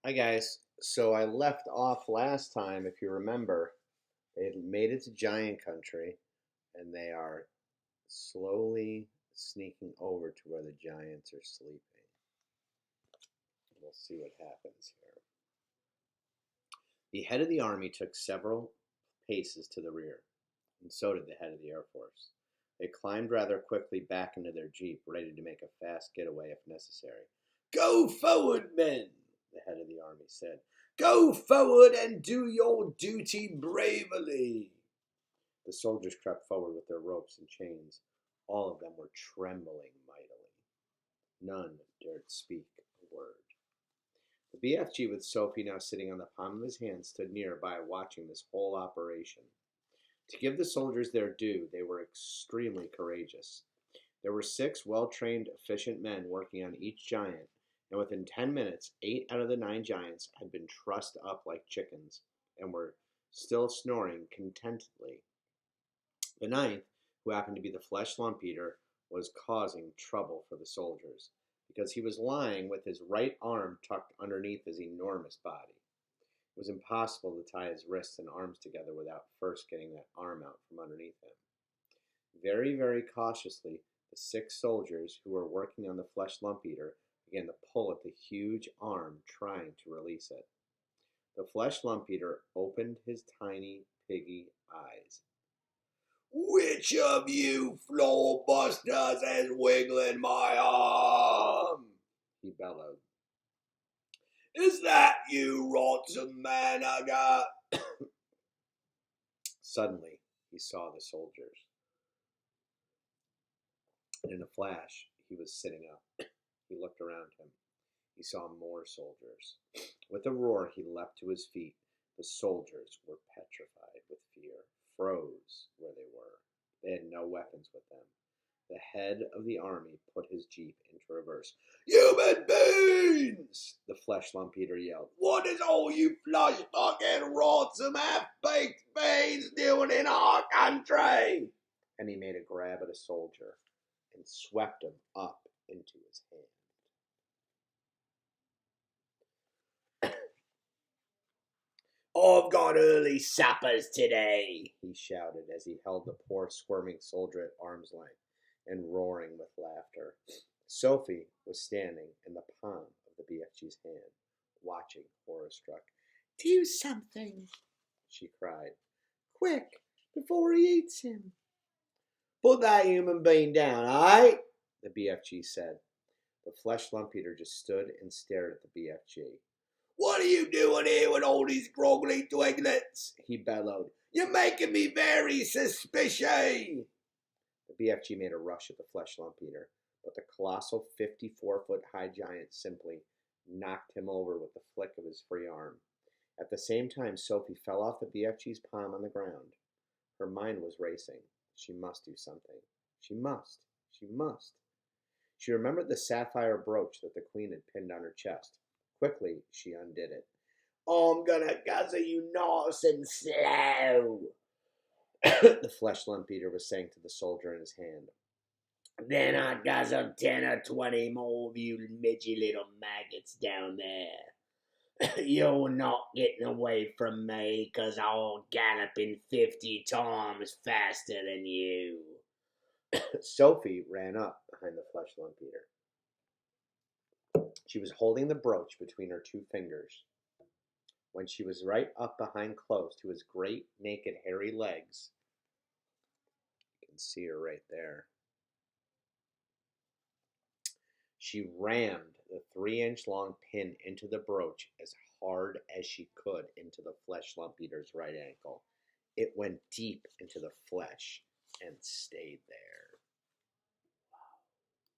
Hi guys. So I left off last time, if you remember, they had made it to Giant Country and they are slowly sneaking over to where the giants are sleeping. We'll see what happens here. The head of the army took several paces to the rear, and so did the head of the Air Force. They climbed rather quickly back into their jeep, ready to make a fast getaway if necessary. "Go forward, men," the head of the army said. "Go forward and do your duty bravely." The soldiers crept forward with their ropes and chains. All of them were trembling mightily. None dared speak a word. The BFG, with Sophie now sitting on the palm of his hand, stood nearby watching this whole operation. To give the soldiers their due, they were extremely courageous. There were 6 well-trained, efficient men working on each giant, and within 10 minutes, 8 out of the 9 giants had been trussed up like chickens and were still snoring contentedly. The 9th, who happened to be the flesh lump eater, was causing trouble for the soldiers because he was lying with his right arm tucked underneath his enormous body. It was impossible to tie his wrists and arms together without first getting that arm out from underneath him. Very, very cautiously, the 6 soldiers who were working on the flesh lump eater began to pull at the huge arm, trying to release it. The flesh lump eater opened his tiny, piggy eyes. "Which of you floor busters is wiggling my arm?" he bellowed. "Is that you, Rotzenmanager?" Suddenly, he saw the soldiers. And in a flash, he was sitting up. He looked around him. He saw more soldiers. With a roar, he leapt to his feet. The soldiers were petrified with fear, froze where they were. They had no weapons with them. The head of the army put his jeep into reverse. "Human beings!" the flesh lump eater yelled. "What is all you flush-fucking rotten half-baked beans doing in our country?" And he made a grab at a soldier and swept him up into his hand. "I've got early suppers today," he shouted as he held the poor squirming soldier at arm's length and roaring with laughter. Sophie was standing in the palm of the BFG's hand, watching, horror-struck. "Do something," she cried. "Quick, before he eats him." "Put that human being down, eh?" the BFG said. The flesh lump eater just stood and stared at the BFG. "What are you doing here with all these groggly twiglets?" he bellowed. "You're making me very suspicious." The BFG made a rush at the flesh lump eater, but the colossal 54-foot-high giant simply knocked him over with the flick of his free arm. At the same time, Sophie fell off the BFG's palm on the ground. Her mind was racing. She must do something. She must. She must. She remembered the sapphire brooch that the queen had pinned on her chest. Quickly, she undid it. "I'm gonna guzzle you nice and slow," the flesh lump eater was saying to the soldier in his hand. "Then I'd guzzle 10 or 20 more of you midgy little maggots down there. You're not getting away from me, 'cause I'll gallop in 50 times faster than you." Sophie ran up behind the flesh lump eater. She was holding the brooch between her 2 fingers. When she was right up behind close to his great, naked, hairy legs, you can see her right there, she rammed the 3-inch long pin into the brooch as hard as she could into the flesh lump eater's right ankle. It went deep into the flesh and stayed there.